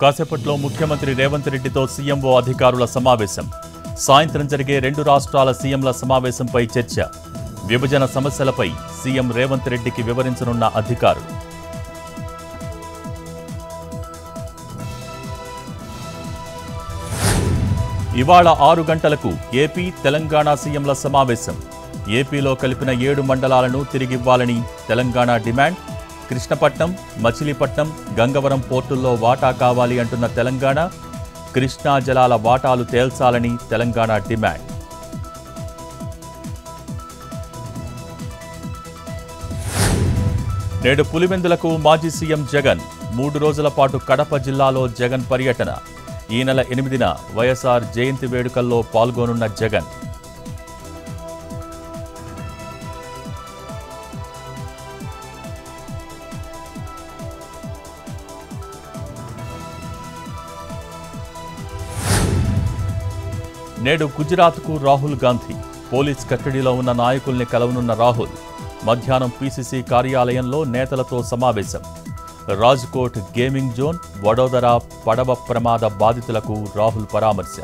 కాసేపట్లో ముఖ్యమంత్రి రేవంత్ రెడ్డితో సీఎంఓ అధికారుల సమావేశం. సాయంత్రం జరిగే రెండు రాష్ట్రాల సీఎంల సమావేశంపై చర్చ. విభజన సమస్యలపై సీఎం రేవంత్ రెడ్డికి వివరించనున్న అధికారులు. ఇవాళ 6 గంటలకు ఏపీ, తెలంగాణ సీఎంల సమావేశం. ఏపీలో కలిపిన 7 మండలాలను తిరిగివ్వాలని తెలంగాణ డిమాండ్. కృష్ణపట్నం, మచిలీపట్నం, గంగవరం పోర్టుల్లో వాటా కావాలి అంటున్న తెలంగాణ. కృష్ణా జలాల వాటాలు తేల్చాలని తెలంగాణ డిమాండ్. నేడు పులివెందులకు మాజీ సీఎం జగన్. 3 రోజుల పాటు కడప జిల్లాలో జగన్ పర్యటన. ఈ నెల 8న వైఎస్ఆర్ జయంతి వేడుకల్లో పాల్గొనున్న జగన్. నేడు గుజరాత్కు రాహుల్ గాంధీ. పోలీస్ కస్టడీలో ఉన్న నాయకుల్ని కలవనున్న రాహుల్. మధ్యాహ్నం పీసీసీ కార్యాలయంలో నేతలతో సమావేశం. రాజ్కోట్ గేమింగ్ జోన్, వడోదర పడవ ప్రమాద బాధితులకు రాహుల్ పరామర్శ.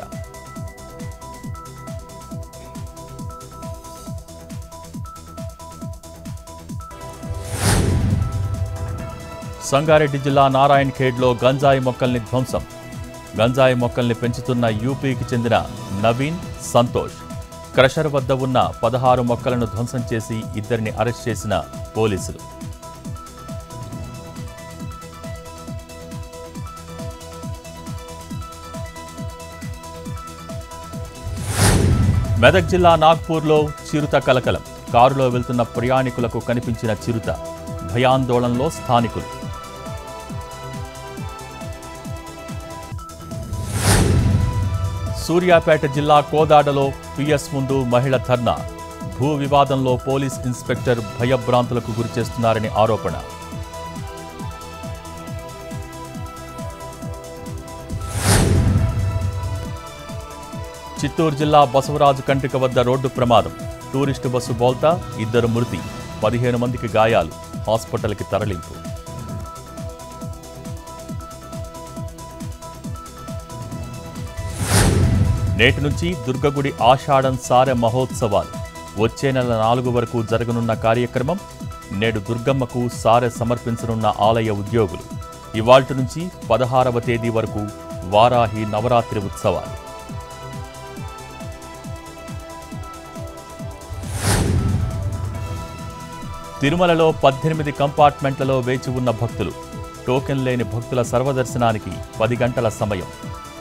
సంగారెడ్డి జిల్లా నారాయణఖేడ్లో గంజాయి మొక్కల్ని ధ్వంసం. గంజాయి మొక్కల్ని పెంచుతున్న యూపీకి చెందిన నవీన్, సంతోష్. క్రషర్ వద్ద ఉన్న 16 మొక్కలను ధ్వంసం చేసి 2ని అరెస్ట్ చేసిన పోలీసులు. మెదక్ జిల్లా నాగ్పూర్లో చిరుత కలకలం. కారులో వెళ్తున్న ప్రయాణికులకు కనిపించిన చిరుత. భయాందోళనలో స్థానికులు. సూర్యాపేట జిల్లా కోదాడలో పిఎస్ ముందు మహిళ ధర్నా. భూ వివాదంలో పోలీస్ ఇన్స్పెక్టర్ భయభ్రాంతులకు గురిచేస్తున్నారని ఆరోపణ. చిత్తూరు జిల్లా బసవరాజు కండ్రిక వద్ద రోడ్డు ప్రమాదం. టూరిస్టు బస్సు బోల్తా, 2 మృతి, 15 మందికి గాయాలు. హాస్పిటల్కి తరలింపు. నేటి నుంచి దుర్గగుడి ఆషాఢం సారె మహోత్సవాలు. వచ్చే నెల 4 వరకు జరగనున్న కార్యక్రమం. నేడు దుర్గమ్మకు సారె సమర్పించనున్న ఆలయ ఉద్యోగులు. ఇవాళ్టి నుంచి 16వ తేదీ వరకు వారాహి నవరాత్రి ఉత్సవాలు. తిరుమలలో 18 కంపార్ట్మెంట్లలో వేచి ఉన్న భక్తులు. టోకెన్ లేని భక్తుల సర్వదర్శనానికి 10 గంటల సమయం.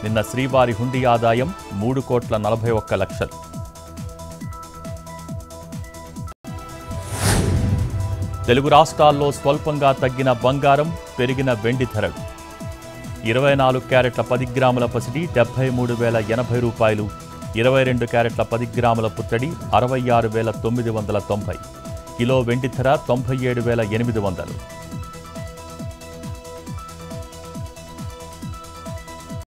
నిన్న శ్రీవారి హుండీ ఆదాయం 3,41,00,000. తెలుగు రాష్ట్రాల్లో స్వల్పంగా తగ్గిన బంగారం, పెరిగిన వెండి ధరలు. 24 క్యారెట్ల 10 గ్రాముల పసిడి 73,080 రూపాయలు. 22 క్యారెట్ల 10 గ్రాముల పుత్తడి 66,990. కిలో వెండి ధర 97,800.